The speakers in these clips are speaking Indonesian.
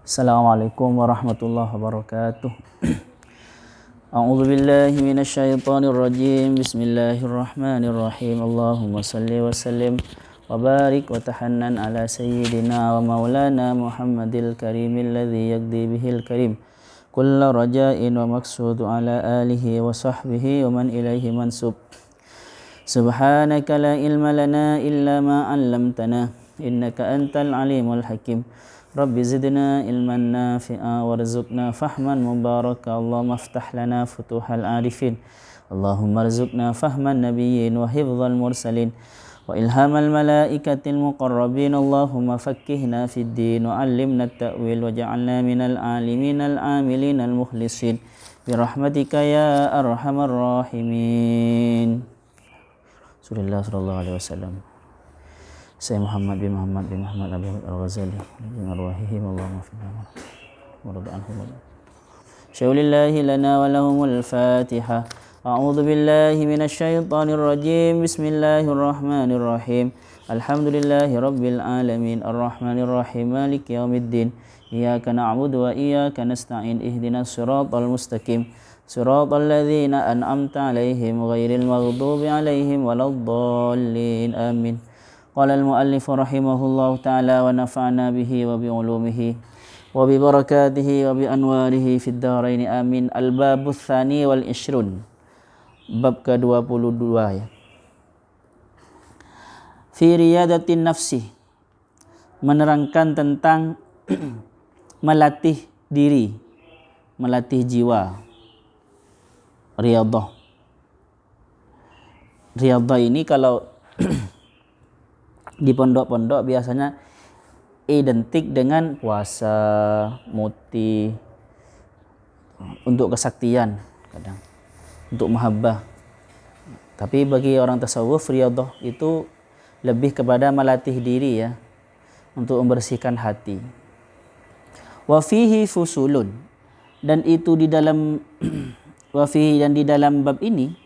Assalamualaikum warahmatullahi wabarakatuh. A'udzu billahi minasyaitonir rajim. Bismillahirrahmanirrahim. Allahumma shalli wa sallim wa barik wa tahannan ala sayyidina wa maulana Muhammadil karimil ladzi yaqdi bihil karim kullu raja'in wa maqsudu ala alihi wa sahbihi wa man ilaihi mansub. Subhanaka la ilma lana illa ma 'allamtana innaka antal alimul hakim. Rabbi zidna ilman nafi'a warzuqna fahman mubaraka. Allahumma aftah lana futuhal arifin. Allahumma arzuqna fahman nabiyyin wa hifdzal mursalin wa ilhamal malaikatil muqarrabin. Allahumma fakkihna fid din wa 'allimna at-ta'wil wa ja'alna minal alimin al amilin al mukhlisin bi rahmatika ya arhamar rahimin. Rasulullah sallallahu alaihi wasallam. Saya Muhammad bin Muhammad Abi Al-Ghazali bin arwahihim Allahumma finna wa rad anhum. Syaulillahi lana wa lahumul Fatihah. A'udzu billahi minasy syaithanir rajim. Bismillahirrahmanirrahim. Alhamdulillahi rabbil alamin arrahmanir rahim maliki yaumiddin. Iyyaka na'budu wa iyyaka nasta'in ihdinas siratal mustaqim. Siratal ladzina an'amta 'alaihim ghairil maghdubi 'alaihim waladdallin. Amin. Qala al-muallif rahimahullahu ta'ala wa nafa'na bihi wa bi'ulumihi wa bi barakatihi wa bi anwarihi fid dharain amin. Al-babus tsani wal ishrun. Bab ke-22 ya. Fi riyadatin nafsi. Menerangkan tentang melatih diri, melatih jiwa. Riyadhah. Riyadhah ini kalau di pondok-pondok biasanya identik dengan puasa, muti, untuk kesaktian kadang, untuk mahabbah. Tapi bagi orang tasawuf, riyadhah itu lebih kepada melatih diri ya, untuk membersihkan hati. Wa fihi fusulun, dan itu di dalam wa fihi, dan di dalam bab ini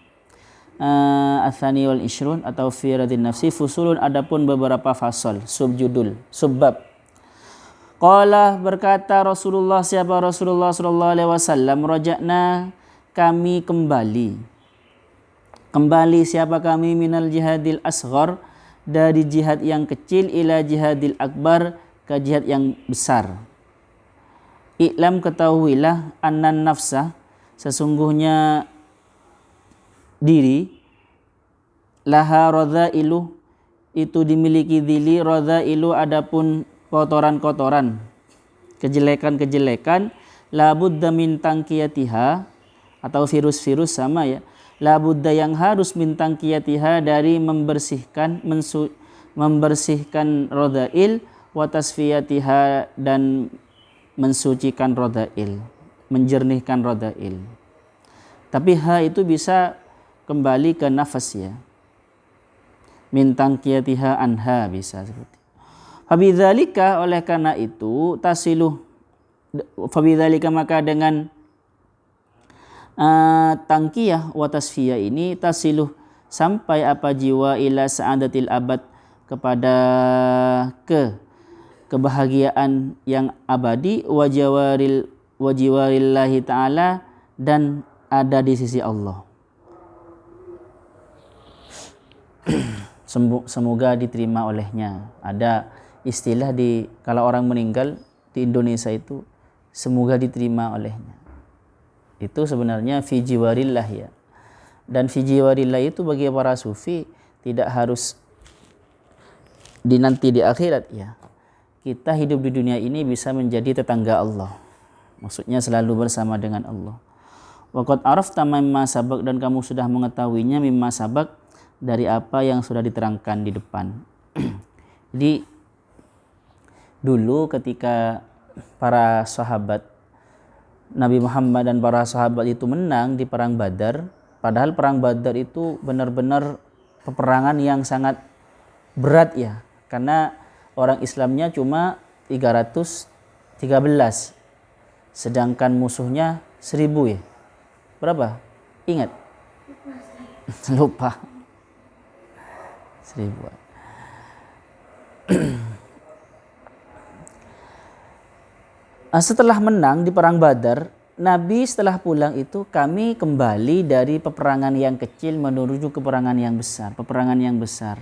Atsani wal ishrun atau fi radin nafsi fusulun, adapun beberapa fasal, subjudul, subbab. Qala, berkata Rasulullah, siapa Rasulullah sallallahu alaihi wasallam, raja'na, kami kembali siapa kami, minal jihadil asghar, dari jihad yang kecil, ila jihadil akbar, ke jihad yang besar. I'lam, ketahuilah, annan nafsa, sesungguhnya diri, laha radhailu, itu dimiliki diri, radhailu, adapun kotoran-kotoran, kejelekan-kejelekan, la budda min tangkiyatiha, atau virus-virus sama ya, la budda, yang harus, min tangkiyatiha, dari membersihkan radhail, wa tasfiyatiha, dan mensucikan radhail, menjernihkan radhail. Tapi ha itu bisa kembali ke nafas ya. Min tangkiyatiha anha, bisa seperti. Fabidzalika, oleh karena itu, tasiluh, fabidzalika, maka dengan tangkiyah wa tasfiyah ini, tasiluh, sampai apa, jiwa, ila sa'adatil abad, kepada kebahagiaan yang abadi, wa jiwarillahi ta'ala, dan ada di sisi Allah. Semoga diterima olehnya. Ada istilah kalau orang meninggal di Indonesia itu, semoga diterima olehnya. Itu sebenarnya fi jiwarillah ya. Dan fi jiwarillah itu bagi para sufi tidak harus nanti di akhirat ya. Kita hidup di dunia ini bisa menjadi tetangga Allah. Maksudnya selalu bersama dengan Allah. Waqad arafta mimma sabaq, dan kamu sudah mengetahuinya, mimma sabaq, dari apa yang sudah diterangkan di depan. Jadi dulu ketika para sahabat Nabi Muhammad dan para sahabat itu menang di perang Badar, padahal perang Badar itu benar-benar peperangan yang sangat berat ya, karena orang Islamnya cuma 313, sedangkan musuhnya 1000 ya. Berapa? Ingat? Lupa. 1000. Setelah menang di perang Badar, Nabi setelah pulang itu kami kembali dari peperangan yang kecil menuju ke peperangan yang besar.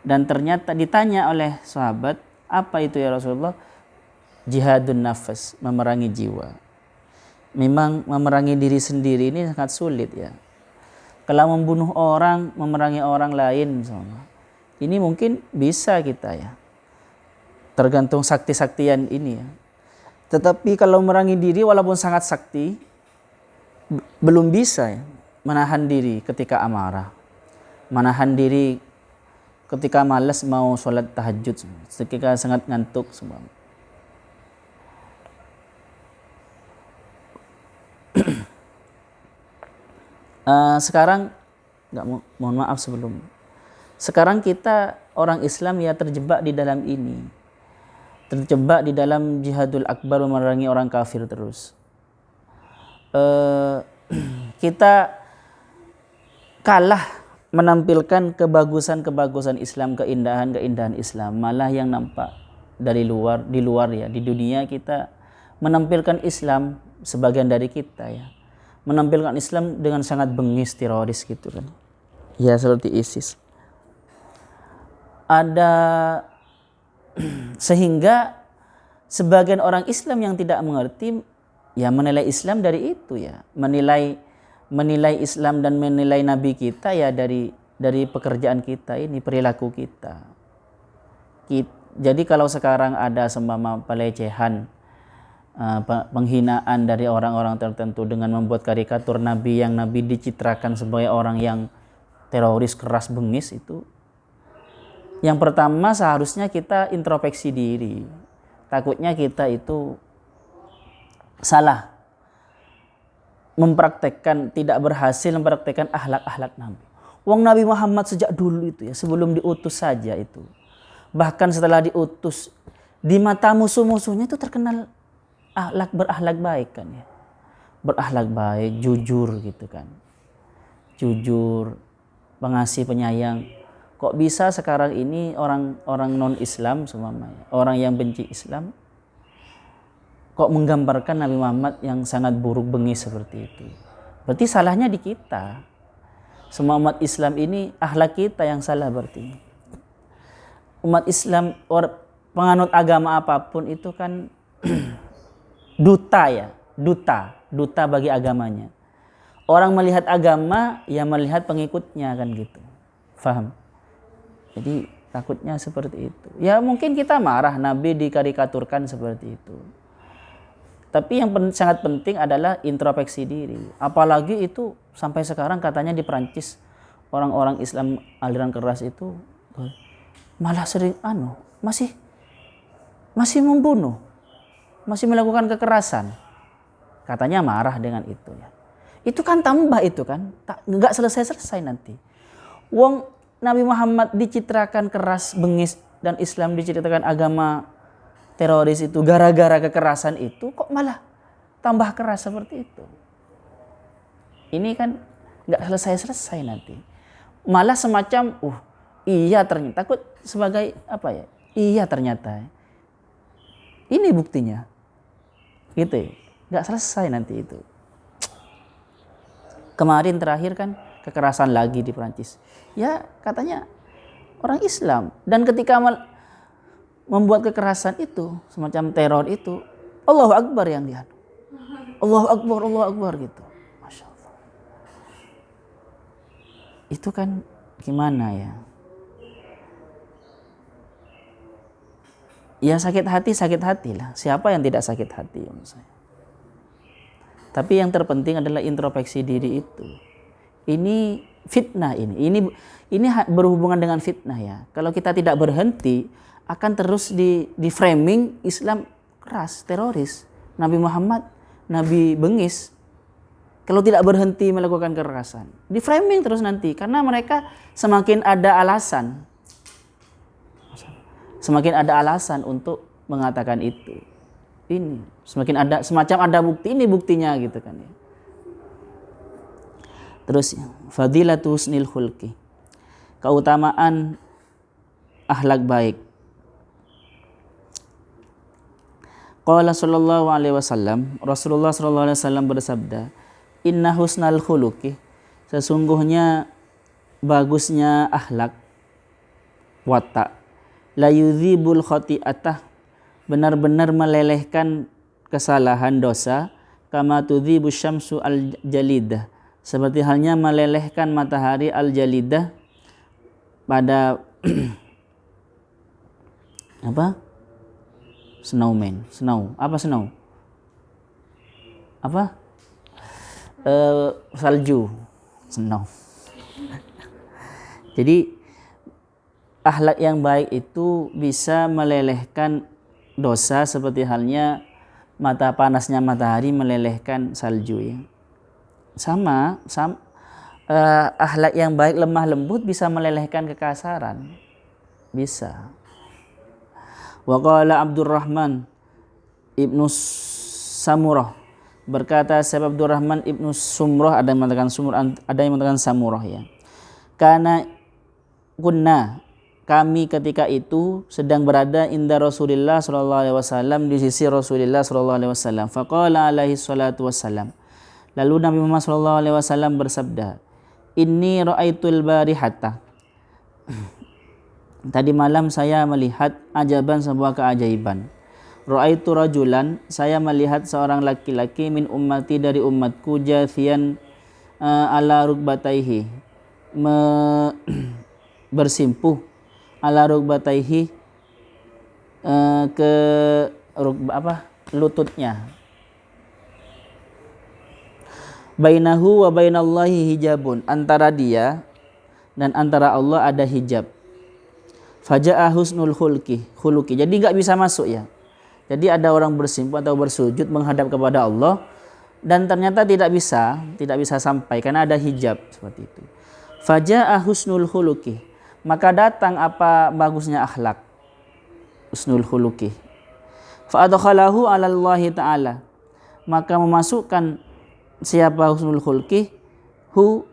Dan ternyata ditanya oleh sahabat, apa itu ya Rasulullah? Jihadun nafas, memerangi jiwa. Memang memerangi diri sendiri ini sangat sulit ya. Kalau membunuh orang, memerangi orang lain, ini mungkin bisa kita ya. Tergantung sakti-saktian ini ya. Tetapi kalau memerangi diri walaupun sangat sakti, belum bisa ya. Menahan diri ketika amarah. Menahan diri ketika malas mau sholat tahajud. Ketika sangat ngantuk semua. Sekarang mohon maaf sebelum. Sekarang kita orang Islam ya terjebak di dalam ini. Terjebak di dalam jihadul akbar memerangi orang kafir terus. Kita kalah menampilkan kebagusan-kebagusan Islam, keindahan-keindahan Islam, malah yang nampak dari luar, di luar ya, di dunia kita menampilkan Islam sebagian dari kita ya. Menampilkan Islam dengan sangat bengis, teroris gitu kan. Ya seperti ISIS. Ada sehingga sebagian orang Islam yang tidak mengerti ya menilai Islam dari itu ya, menilai Islam dan menilai Nabi kita ya dari pekerjaan kita ini, perilaku kita. Jadi kalau sekarang ada seumpama pelecehan, penghinaan dari orang-orang tertentu dengan membuat karikatur Nabi yang Nabi dicitrakan sebagai orang yang teroris, keras, bengis, itu yang pertama seharusnya kita introspeksi diri. Takutnya kita itu salah tidak berhasil mempraktekkan akhlak-akhlak Nabi. Wong Nabi Muhammad sejak dulu itu ya, sebelum diutus saja itu. Bahkan setelah diutus, di mata musuh-musuhnya itu terkenal berakhlak baik kan ya. Berakhlak baik, jujur gitu kan. Jujur, pengasih, penyayang. Kok bisa sekarang ini orang non-Islam semuanya, orang yang benci Islam, kok menggambarkan Nabi Muhammad yang sangat buruk, bengis seperti itu? Berarti salahnya di kita. Semua umat Islam ini akhlak kita yang salah berarti. Umat Islam, penganut agama apapun itu kan duta ya, duta bagi agamanya. Orang melihat agama, ya melihat pengikutnya kan gitu. Faham? Jadi takutnya seperti itu. Ya mungkin kita marah Nabi dikarikaturkan seperti itu. Tapi yang sangat penting adalah introspeksi diri. Apalagi itu sampai sekarang katanya di Perancis orang-orang Islam aliran keras itu malah sering masih membunuh, masih melakukan kekerasan. Katanya marah dengan itu ya. Itu kan tambah itu kan, nggak selesai nanti. Wong Nabi Muhammad dicitrakan keras, bengis, dan Islam dicitrakan agama teroris itu gara-gara kekerasan itu, kok malah tambah keras seperti itu. Ini kan nggak selesai nanti. Malah semacam, iya ternyata, takut sebagai apa ya? Iya ternyata. Ini buktinya. Gitu ya. Nggak selesai nanti itu. Kemarin terakhir kan kekerasan lagi di Perancis. Ya katanya orang Islam. Dan ketika membuat kekerasan itu, semacam teror itu, Allahu Akbar yang lihat. Allahu Akbar gitu. Masya Allah. Itu kan gimana ya? Ya sakit hati lah. Siapa yang tidak sakit hati ya saya? Tapi yang terpenting adalah introspeksi diri itu. Ini fitnah ini berhubungan dengan fitnah ya. Kalau kita tidak berhenti, akan terus di framing Islam keras, teroris. Nabi Muhammad, Nabi bengis. Kalau tidak berhenti melakukan kekerasan, di framing terus nanti. Karena mereka semakin ada alasan untuk mengatakan itu. Ini semacam ada bukti, ini buktinya gitu kan ya. Terus fadilatu husnil khulqi, keutamaan akhlak baik. Qala sallallahu alaihi wasallam, Rasulullah sallallahu alaihi wasallam bersabda, "Inna husnal khuluqi," sesungguhnya bagusnya akhlak, watak, la yudhibul khati'atah, benar-benar melelehkan kesalahan dosa, kama tudhibu syamsu al jalidah, seperti halnya melelehkan matahari al jalidah pada apa? Snow. Apa snow? Apa? Salju. Snow. Jadi akhlak yang baik itu bisa melelehkan dosa seperti halnya panasnya matahari melelehkan salju ya. Sama akhlak yang baik lemah lembut bisa melelehkan kekasaran. Bisa. Wa qala Abdurrahman ibnu Samurah, berkata Syekh Abdurrahman ibnu Sumrah, ada yang mengatakan Sumrah, ada yang mengatakan Samurah ya. Karena kami ketika itu sedang berada inda Rasulullah sallallahu alaihi wasallam, di sisi Rasulullah sallallahu alaihi wasallam. Faqala alaihi salatu wassalam, lalu Nabi Muhammad sallallahu alaihi wasallam bersabda, "Inni ra'aitul barihata." Tadi malam saya melihat ajaban, sebuah keajaiban. Ra'aitu rajulan, saya melihat seorang laki-laki min ummati, dari umatku, jathiyan ala rukbataihi, bersimpuh ala rukbataihi, ke lututnya. Bainahu wa bainallahi hijabun, antara dia dan antara Allah ada hijab. Faja'a husnul khuluqi, jadi nggak bisa masuk ya. Jadi ada orang bersimpuh atau bersujud menghadap kepada Allah dan ternyata tidak bisa sampai karena ada hijab seperti itu. Faja'a husnul khuluqi, maka datang apa bagusnya akhlak, husnul khuluqi. Fa adkhalahu 'ala Allah taala, maka memasukkan siapa husnul khuluqi, hu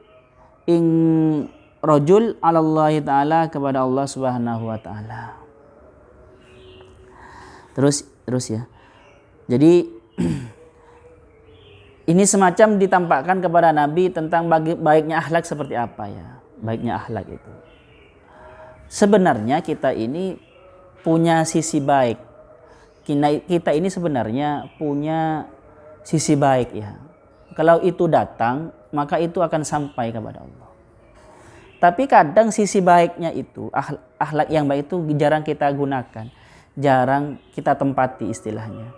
ing rajul 'ala Allah taala, kepada Allah Subhanahu wa taala. Terus ya. Jadi ini semacam ditampakkan kepada Nabi tentang baiknya akhlak seperti apa ya. Baiknya akhlak itu. Sebenarnya kita ini punya sisi baik. Kita ini sebenarnya punya sisi baik ya. Kalau itu datang, maka itu akan sampai kepada Allah. Tapi kadang sisi baiknya itu, akhlak yang baik itu jarang kita gunakan, jarang kita tempati istilahnya.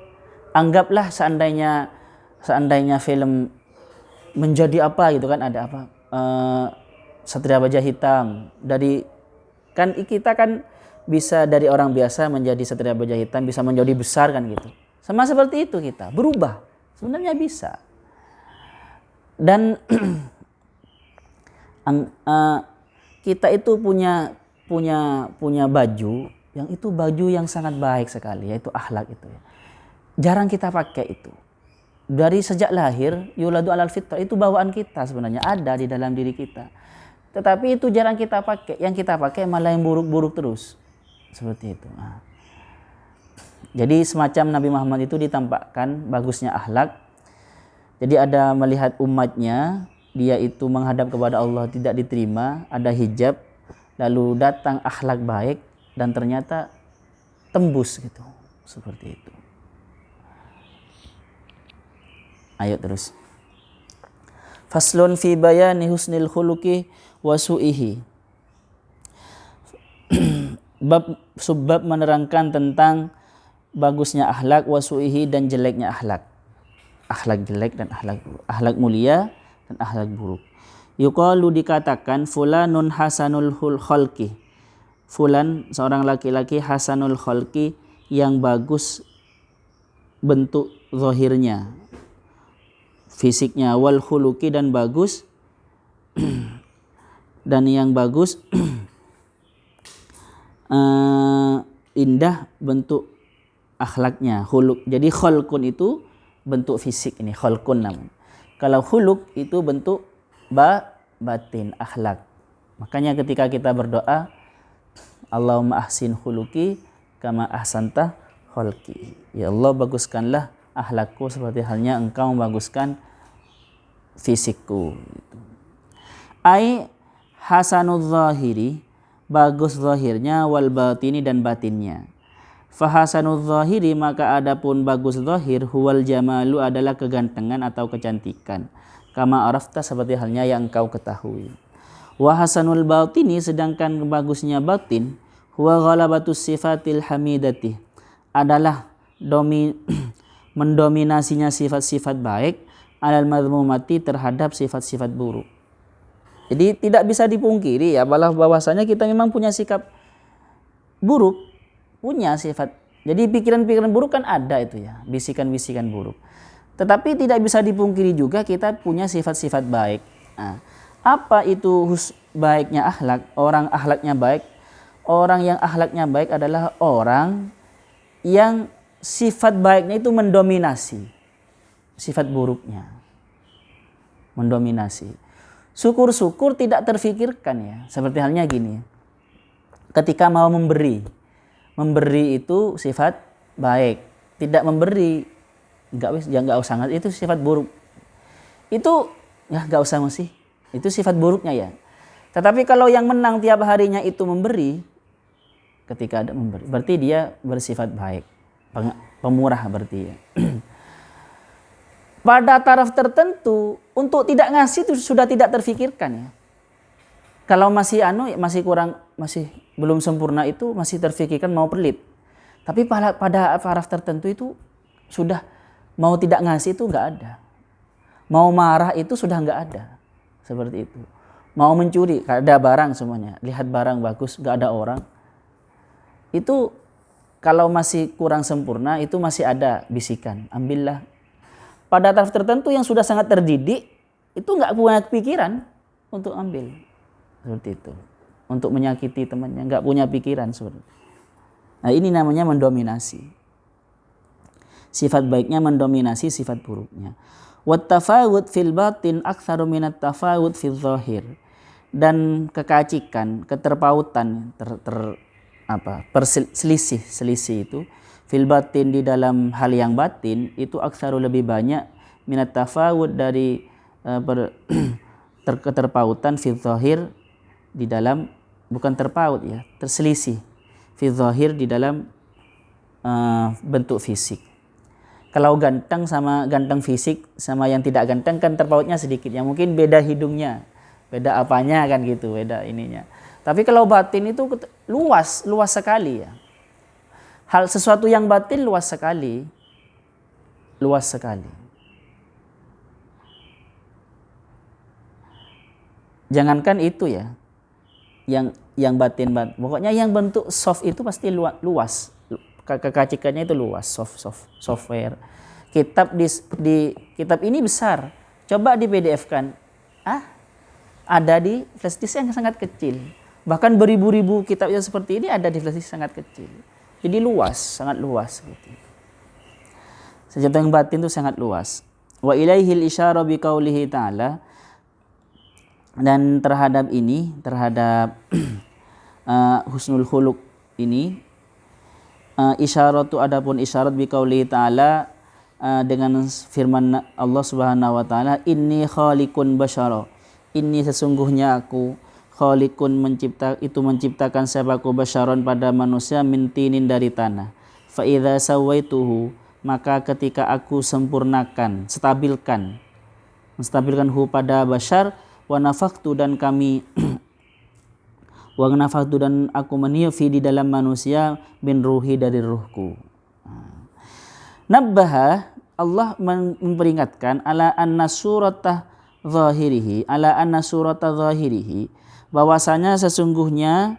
Anggaplah seandainya film menjadi apa gitu kan, ada apa, Satria Baja Hitam, kita kan bisa dari orang biasa menjadi Satria Baja Hitam, bisa menjadi besar kan gitu. Sama seperti itu kita berubah, sebenarnya bisa. Dan kita itu punya baju yang itu baju yang sangat baik sekali, yaitu akhlak itu ya. Jarang kita pakai itu. Dari sejak lahir, yuladu alal fitrah, itu bawaan kita sebenarnya, ada di dalam diri kita. Tetapi itu jarang kita pakai. Yang kita pakai malah yang buruk-buruk terus. Seperti itu. Jadi semacam Nabi Muhammad itu ditampakkan bagusnya akhlak. Jadi ada melihat umatnya, dia itu menghadap kepada Allah tidak diterima, ada hijab, lalu datang akhlak baik dan ternyata tembus gitu. Seperti itu. Ayo terus. Faslun fi bayani husnil khuluqi wa su'ihi. Subbab menerangkan tentang bagusnya akhlak, wa su'ihi, dan jeleknya akhlak. Akhlak jelek dan akhlak buruk. Akhlak mulia dan akhlak buruk. Yuqalu, dikatakan, fulanun hasanul khalqi. Fulan seorang laki-laki hasanul khalqi, yang bagus bentuk zahirnya, fisiknya, wal khuluqi, dan bagus dan yang bagus indah bentuk akhlaknya. Khuluq, jadi khalqun itu bentuk fisik, ini khalqun namanya. Kalau khuluq itu bentuk batin, akhlak. Makanya ketika kita berdoa, Allahumma ahsin khuluqi kama ahsanta khalqi. Ya Allah, baguskanlah akhlakku seperti halnya Engkau membaguskan fisikku. Ai hasanul zahiri, bagus zahirnya, wal batini, dan batinnya. Fahasanul zahiri, maka adapun bagus zahir, huwal jamalu, adalah kegantengan atau kecantikan. Kama arafta, seperti halnya yang engkau ketahui. Wa hasanul batini, sedangkan bagusnya batin, huwa ghalabatus sifatil hamidati, adalah mendominasinya sifat-sifat baik alal madhmumati, terhadap sifat-sifat buruk. Jadi tidak bisa dipungkiri ya bahwasanya kita memang punya sikap buruk, punya sifat. Jadi pikiran-pikiran buruk kan ada itu ya, bisikan-bisikan buruk. Tetapi tidak bisa dipungkiri juga kita punya sifat-sifat baik. Nah, apa itu baiknya akhlak? Orang akhlaknya baik. Orang yang akhlaknya baik adalah orang yang sifat baiknya itu mendominasi sifat buruknya. Mendominasi. Syukur-syukur tidak terfikirkan ya. Seperti halnya gini. Ketika mau memberi itu sifat baik. Tidak memberi, enggak usah, itu sifat buruk. Itu ya enggak usah masih. Itu sifat buruknya ya. Tetapi kalau yang menang tiap harinya itu memberi, ketika ada memberi, berarti dia bersifat baik. Pemurah berarti ya. Pada taraf tertentu untuk tidak ngasih itu sudah tidak terfikirkan ya. Kalau masih kurang, masih belum sempurna itu masih terfikirkan mau pelit. Tapi pada taraf tertentu itu sudah mau tidak ngasih itu enggak ada. Mau marah itu sudah enggak ada. Seperti itu. Mau mencuri, ada barang semuanya. Lihat barang bagus, enggak ada orang. Itu kalau masih kurang sempurna itu masih ada bisikan, ambillah. Pada taraf tertentu yang sudah sangat terdidik itu enggak punya pikiran untuk ambil. Seperti itu. Untuk menyakiti temannya, enggak punya pikiran seperti itu. Nah, ini namanya mendominasi. Sifat baiknya mendominasi sifat buruknya. Wat tafawud fil batin aktsaru minat tafawud fil zahir. Dan kekacikan, keterpautan, selisih itu fil batin, di dalam hal yang batin itu aktsaru, lebih banyak, minat tafawud, dari keterpautan fil zahir, di dalam, bukan terpaut ya, terselisih fil zahir, di dalam bentuk fisik. Kalau ganteng fisik sama yang tidak ganteng kan terpautnya sedikit ya, mungkin beda hidungnya, beda apanya kan gitu, beda ininya. Tapi kalau batin itu luas sekali ya. Hal sesuatu yang batin luas sekali. Jangankan itu ya. Yang batin. Pokoknya yang bentuk soft itu pasti luas. Kekacikannya itu luas, software. Kitab kitab ini besar. Coba di PDF-kan. Ada di flash disk yang sangat kecil. Bahkan beribu-ribu kitab yang seperti ini ada di flash disk sangat kecil. Jadi sangat luas gitu. Sesuatu yang batin itu sangat luas. Wa ilaihil isyara biqaulihi ta'ala, dan terhadap husnul khuluq ini, isyaratu, adapun isyarat biqaulihi ta'ala, dengan firman Allah Subhanahu wa taala, inni khaliqun basyara, inni sesungguhnya aku, khaliqun menciptakan siapaku, basyaron pada manusia, min tinin, dari tanah. Fa idza sawaituhu, maka ketika aku menstabilkan hu pada basyar, wa nafakhtu, dan aku meniup di dalam manusia, bin ruhi, dari ruhku. Nabbaha, Allah memperingatkan, ala anna surata zahirihi, bahwasanya sesungguhnya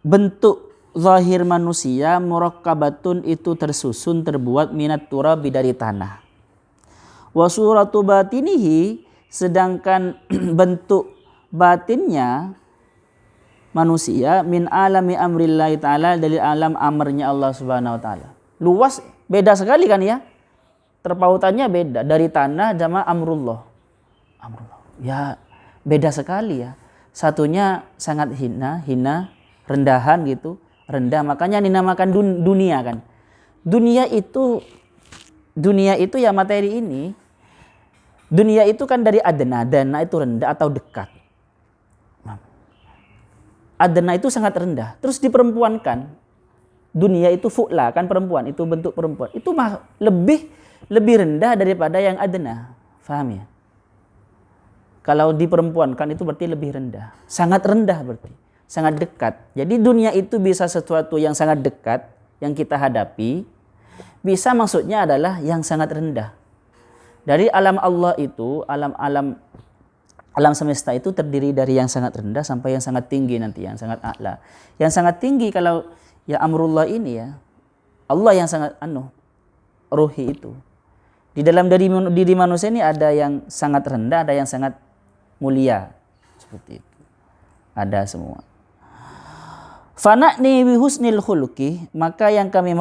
bentuk zahir manusia, murakkabatun, itu tersusun, terbuat, minat turabi, dari tanah. Wa suratu batinihi, sedangkan bentuk batinnya manusia, min alami amrillahi ta'ala, dari alam amrnya Allah Subhanahu wa ta'ala. Luas, beda sekali kan ya, terpautannya beda, dari tanah sama amrullah. Ya beda sekali ya. Satunya sangat hina rendahan gitu, rendah. Makanya dinamakan dunia kan. Dunia itu ya materi ini. Dunia itu kan dari adna, dana itu rendah atau dekat. Adna itu sangat rendah. Terus diperempuankan. Dunia itu fu'la kan perempuan, itu bentuk perempuan. Itu lebih rendah daripada yang adna. Faham ya? Kalau diperempuankan itu berarti lebih rendah. Sangat rendah berarti. Sangat dekat. Jadi dunia itu bisa sesuatu yang sangat dekat yang kita hadapi. Bisa maksudnya adalah yang sangat rendah. Dari alam Allah itu, alam semesta itu terdiri dari yang sangat rendah sampai yang sangat tinggi nanti, yang sangat a'la. Yang sangat tinggi kalau ya amrullah ini ya, Allah yang sangat ruhi itu. Di dalam diri manusia ini ada yang sangat rendah, ada yang sangat mulia. Seperti itu. Ada semua. Fana'ni bi husnil khuluqi, maka yang kami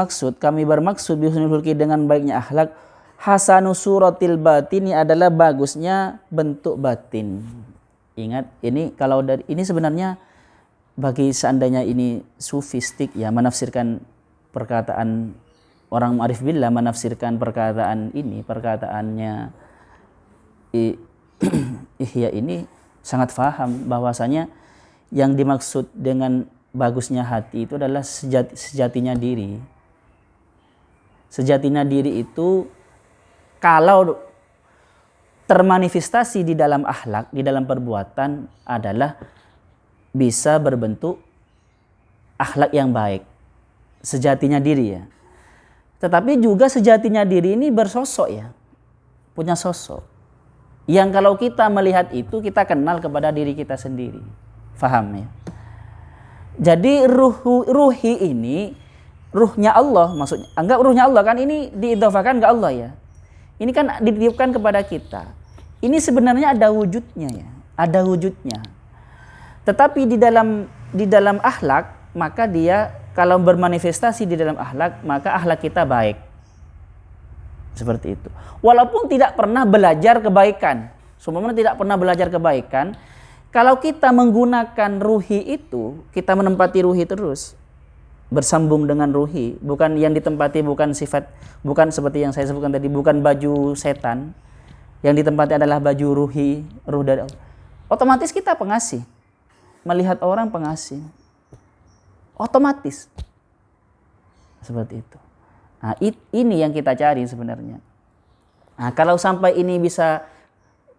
bermaksud bi husnil khuluqi dengan baiknya akhlak, hasanu suratil batini adalah bagusnya bentuk batin. Ingat, ini kalau dari ini sebenarnya bagi seandainya ini sufistik ya, menafsirkan perkataan orang ma'rif billah, menafsirkan perkataannya Ihya ini sangat faham bahwasanya yang dimaksud dengan bagusnya hati itu adalah sejatinya diri. Sejatinya diri itu kalau termanifestasi di dalam akhlak, di dalam perbuatan adalah bisa berbentuk akhlak yang baik. Sejatinya diri ya. Tetapi juga sejatinya diri ini bersosok ya. Punya sosok. Yang kalau kita melihat itu kita kenal kepada diri kita sendiri. Faham ya? Jadi ruhi ini ruhnya Allah, maksudnya anggap ruhnya Allah kan ini diidhafakan ke Allah ya. Ini kan ditiupkan kepada kita. Ini sebenarnya ada wujudnya ya, ada wujudnya. Tetapi di dalam akhlak, maka dia kalau bermanifestasi di dalam akhlak, maka akhlak kita baik. Seperti itu. Walaupun tidak pernah belajar kebaikan, sebenarnya tidak pernah belajar kebaikan, kalau kita menggunakan ruhi itu, kita menempati ruhi terus, bersambung dengan ruhi, bukan yang ditempati bukan sifat, bukan seperti yang saya sebutkan tadi, bukan baju setan, yang ditempati adalah baju ruhi, ruh dari Allah. Otomatis kita pengasih, melihat orang pengasih, otomatis seperti itu. Nah, ini yang kita cari sebenarnya. Nah, kalau sampai ini bisa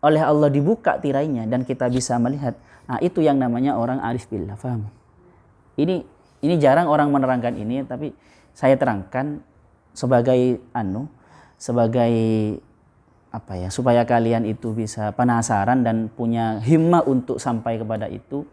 oleh Allah dibuka tirainya dan kita bisa melihat, nah itu yang namanya orang arif billah, paham? Ini jarang orang menerangkan ini, tapi saya terangkan sebagai apa ya, supaya kalian itu bisa penasaran dan punya himmah untuk sampai kepada itu.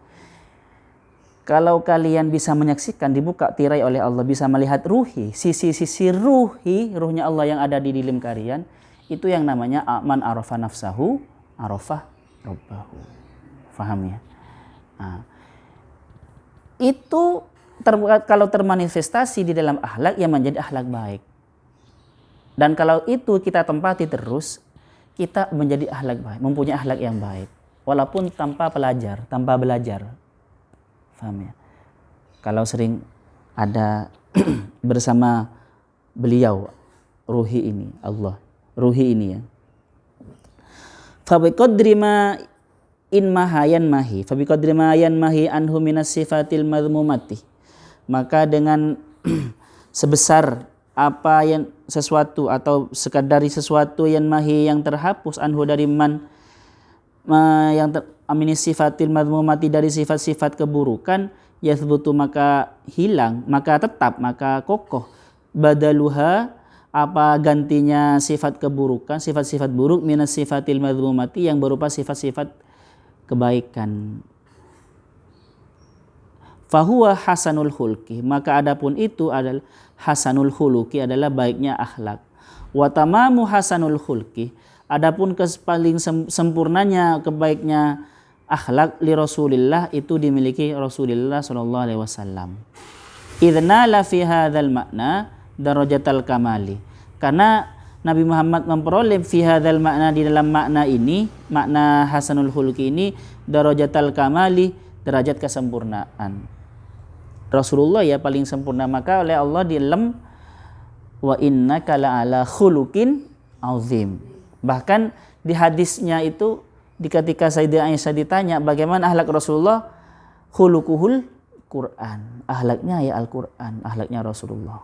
Kalau kalian bisa menyaksikan dibuka tirai oleh Allah, bisa melihat ruhi, sisi-sisi ruhnya Allah yang ada di dalam kalian, itu yang namanya man arafa nafsahu arafah rabbahu. Faham ya? Nah, itu kalau termanifestasi di dalam akhlak yang menjadi akhlak baik. Dan kalau itu kita tempati terus, kita menjadi akhlak baik, mempunyai akhlak yang baik. Walaupun tanpa belajar. Faham ya? Kalau sering ada bersama beliau, ruhi ini, Allah, ruhi ini ya. Fabiqadri ma in mahayan mahi, fabiqadri ma yanmahi anhu minas sifatil madhmumati. Maka dengan sebesar apa yang sesuatu atau sekadari sesuatu yang mahi yang terhapus anhu dari yang aminis sifatil madhmumati dari sifat-sifat keburukan, yathbutu maka hilang, maka tetap, maka kokoh badaluha apa gantinya sifat keburukan, sifat-sifat buruk minas sifatil madhmumati yang berupa sifat-sifat kebaikan. Fahuwa hasanul khulqi, maka adapun itu adalah hasanul khuluqi, adalah baiknya akhlak. Wa tamamu hasanul khulqi, adapun paling sempurnanya kebaiknya akhlak li Rasulillah, itu dimiliki Rasulullah sallallahu alaihi wasallam. Idna la fi hadzal makna darajatal kamali, karena Nabi Muhammad memperoleh fi hadzal makna, di dalam makna ini, makna hasanul khuluqi ini, darajatal kamali, derajat kesempurnaan. Rasulullah ya paling sempurna, maka oleh Allah dilem wa innaka la'ala khuluqin azim. Bahkan di hadisnya itu ketika Sayyidah Aisyah ditanya bagaimana akhlak Rasulullah, khuluquhul Quran, akhlaknya ya Al-Quran, akhlaknya Rasulullah.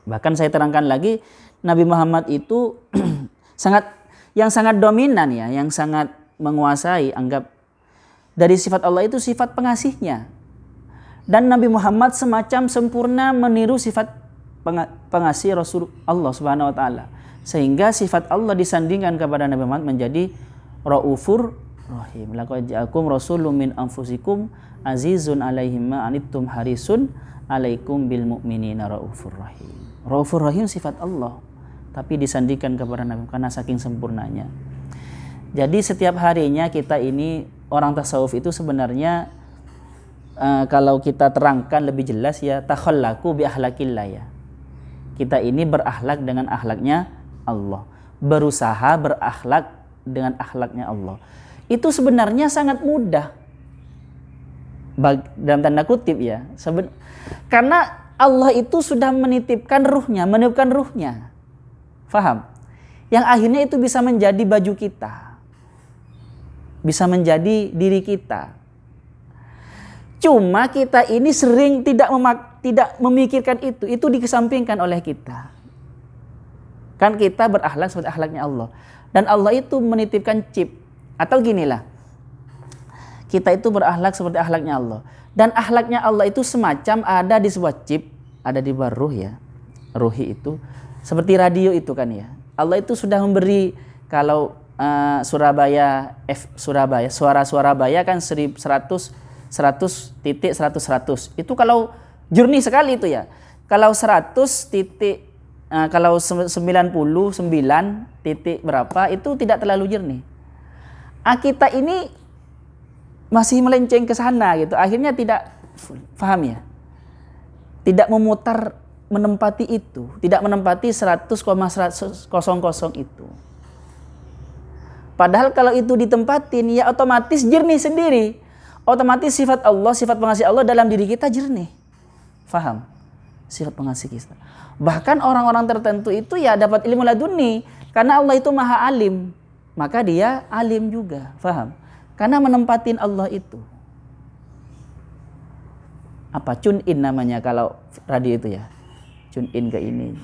Bahkan saya terangkan lagi, Nabi Muhammad itu sangat dominan ya, yang sangat menguasai, anggap dari sifat Allah itu sifat pengasihnya. Dan Nabi Muhammad semacam sempurna meniru sifat pengasih Rasul Allah Subhanahu wa taala. Sehingga sifat Allah disandingkan kepada Nabi Muhammad menjadi Raufur Rahim. Laqad ja'akum rasulun min anfusikum azizun 'alaihi ma anittum harisun 'alaikum bil mu'minina Raufur Rahim. Raufur Rahim sifat Allah, tapi disandingkan kepada Nabi karena saking sempurnanya. Jadi setiap harinya kita ini orang tasawuf itu sebenarnya kalau kita terangkan lebih jelas ya, takhallaku bi akhlaqillah ya. Kita ini berakhlak dengan akhlaknya Allah, berusaha berakhlak dengan akhlaknya Allah. Itu sebenarnya sangat mudah, dalam tanda kutip ya, karena Allah itu sudah menitipkan ruhnya, faham? Yang akhirnya itu bisa menjadi baju kita, bisa menjadi diri kita. Cuma kita ini sering tidak memikirkan itu dikesampingkan oleh kita. Kan kita berakhlak seperti akhlaknya Allah. Dan Allah itu menitipkan chip. Atau ginilah, kita itu berakhlak seperti akhlaknya Allah. Dan akhlaknya Allah itu semacam ada di sebuah chip, ada di bawah ruh ya. Ruhi itu seperti radio itu kan ya. Allah itu sudah memberi, kalau Surabaya, suara Surabaya kan 100 itu kalau jernih sekali itu ya. Kalau 100 titik, kalau 99 titik berapa itu tidak terlalu jernih. Kita ini masih melenceng ke sana gitu. Akhirnya tidak paham ya. Tidak memutar, menempati itu, tidak menempati 100,100 itu. Padahal kalau itu ditempatin ya otomatis jernih sendiri. Otomatis sifat Allah, sifat pengasih Allah dalam diri kita jernih. Faham? Sifat pengasih kita. Bahkan orang-orang tertentu itu ya dapat ilmu laduni. Karena Allah itu maha alim. Maka dia alim juga. Faham? Karena menempatin Allah itu. Apa? Tune in namanya kalau radio itu ya. Tune in ke ini.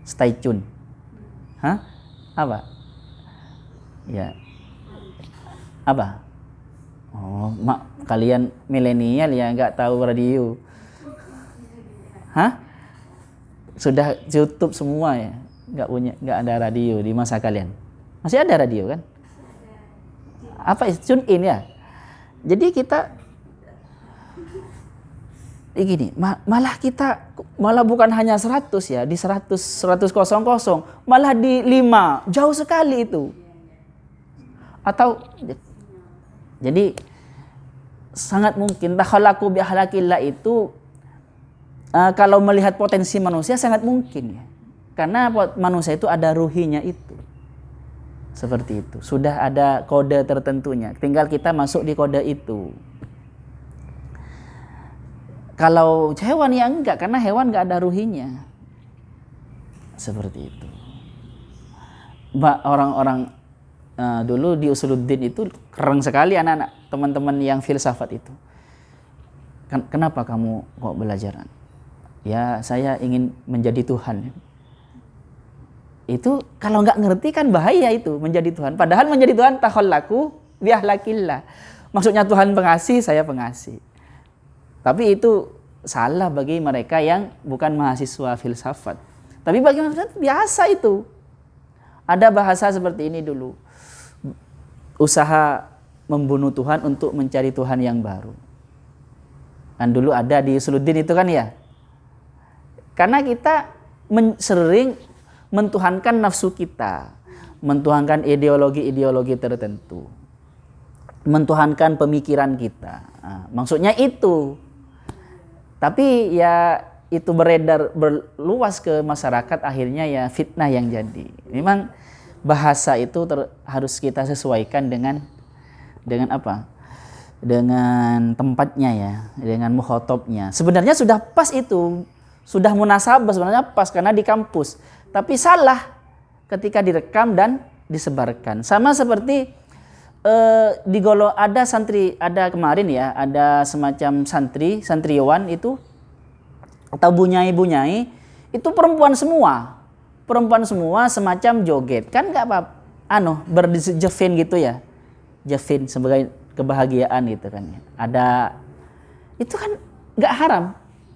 Stay tune. Hah? Apa? Ya. Apa? Oh, kalian milenial ya nggak tahu radio. Hah? Sudah YouTube semua ya, nggak ada radio di masa kalian. Masih ada radio kan? Apa tune in ya? Jadi kita gini, malah bukan hanya 100 ya, di 100 malah di 5, jauh sekali itu. Atau jadi sangat mungkin takhallaku bi akhlaqillah itu kalau melihat potensi manusia sangat mungkin ya. Karena manusia itu ada ruhinya itu. Seperti itu. Sudah ada kode tertentunya. Tinggal kita masuk di kode itu. Kalau hewan ya enggak, karena hewan enggak ada ruhinya. Seperti itu. Orang-orang dulu di Usuluddin itu keren sekali anak-anak, teman-teman yang filsafat itu. Kenapa kamu kok belajar? Ya saya ingin menjadi Tuhan. Itu kalau nggak ngerti kan bahaya itu menjadi Tuhan. Padahal menjadi Tuhan takhallaku bi akhlaqillah. Maksudnya Tuhan pengasih, saya pengasih. Tapi itu salah bagi mereka yang bukan mahasiswa filsafat. Tapi bagi manusia biasa itu. Ada bahasa seperti ini dulu. Usaha membunuh Tuhan untuk mencari Tuhan yang baru. Dan dulu ada di Usuluddin itu kan ya. Karena kita sering mentuhankan nafsu kita, mentuhankan ideologi-ideologi tertentu, mentuhankan pemikiran kita. Nah, maksudnya itu. Tapi ya itu berluas ke masyarakat, akhirnya ya fitnah yang jadi. Memang bahasa itu harus kita sesuaikan dengan apa? dengan tempatnya ya, dengan mukhotobnya. Sebenarnya sudah pas itu, sudah munasabah sebenarnya pas karena di kampus. Tapi salah ketika direkam dan disebarkan. Sama seperti ada santri, ada kemarin ya, ada semacam santriwan itu atau bunyai itu perempuan semua semacam joget kan nggak apa, berjevin gitu ya, jevin sebagai kebahagiaan gitu kan ya. Ada itu kan nggak haram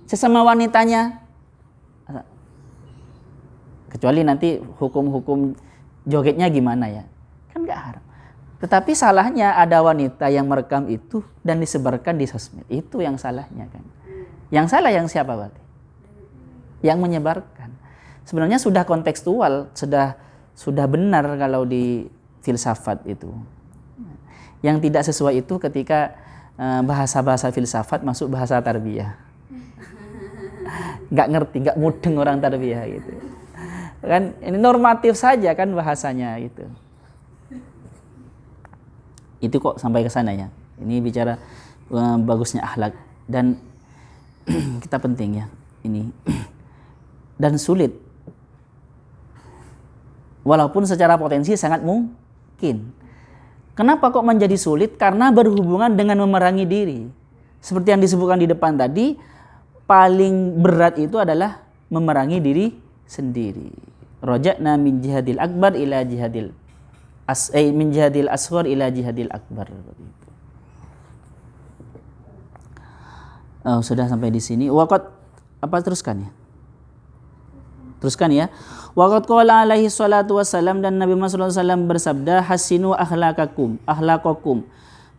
sesama wanitanya, kecuali nanti hukum jogetnya gimana ya, kan nggak haram. Tetapi salahnya ada wanita yang merekam itu dan disebarkan di sosmed, itu yang salahnya kan. Yang salah yang siapa berarti? Yang menyebarkan. Sebenarnya sudah kontekstual, sudah benar kalau di filsafat itu. Yang tidak sesuai itu ketika bahasa-bahasa filsafat masuk bahasa tarbiyah. Nggak ngerti, nggak mudeng orang tarbiyah gitu. Kan ini normatif saja kan bahasanya gitu. Itu kok sampai ke sana ya. Ini bicara bagusnya akhlak dan kita penting ya ini. Dan sulit. Walaupun secara potensi sangat mungkin. Kenapa kok menjadi sulit? Karena berhubungan dengan memerangi diri. Seperti yang disebutkan di depan tadi, paling berat itu adalah memerangi diri sendiri. Raja'na min jihadil akbar ila jihadil min jihadil asghar ila jihadil akbar. Oh, sudah sampai di sini. Waqat teruskan ya? Teruskan ya. Waqat qala alaihi salatu wassalam, dan Nabi Muhammad sallallahu alaihi wasallam bersabda, hasinu akhlaqakum.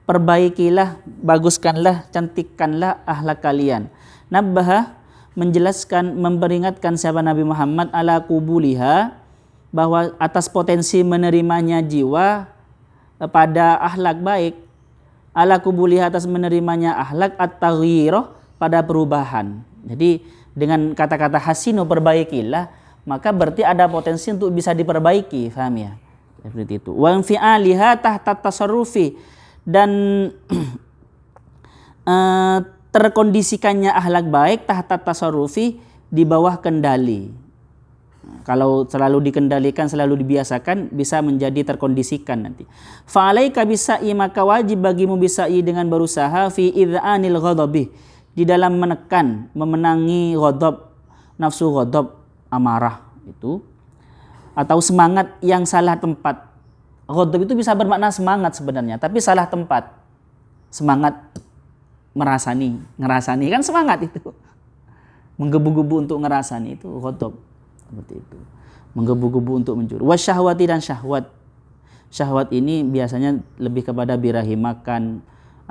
Perbaikilah, baguskanlah, cantikkanlah akhlak kalian. Nabbaha, menjelaskan, memperingatkan siapa Nabi Muhammad ala kubuliha, bahwa atas potensi menerimanya jiwa pada akhlak baik, ala kubuliha, atas menerimanya akhlak at-taghyirah, pada perubahan. Jadi dengan kata-kata hasinu, perbaikilah, maka berarti ada potensi untuk bisa diperbaiki, paham ya? Seperti itu. Wa fi'aliha tahta tasarrufi, dan terkondisikannya akhlak baik tahta tasarrufi, di bawah kendali. Kalau selalu dikendalikan, selalu dibiasakan, bisa menjadi terkondisikan nanti. Fa'alaika bisa'i, maka wajib bagimu bisa'i, dengan berusaha, fi idha'anil ghadabi, di dalam menekan, memenangi ghadab, nafsu ghadab, amarah itu, atau semangat yang salah tempat. Ghadab itu bisa bermakna semangat sebenarnya, tapi salah tempat. Semangat ngerasani kan semangat itu. Menggebu-gebu untuk ngerasani itu ghadab. Seperti itu. Menggebu-gebu untuk mencuri. Wasyahwati, dan syahwat. Syahwat ini biasanya lebih kepada birahi makan,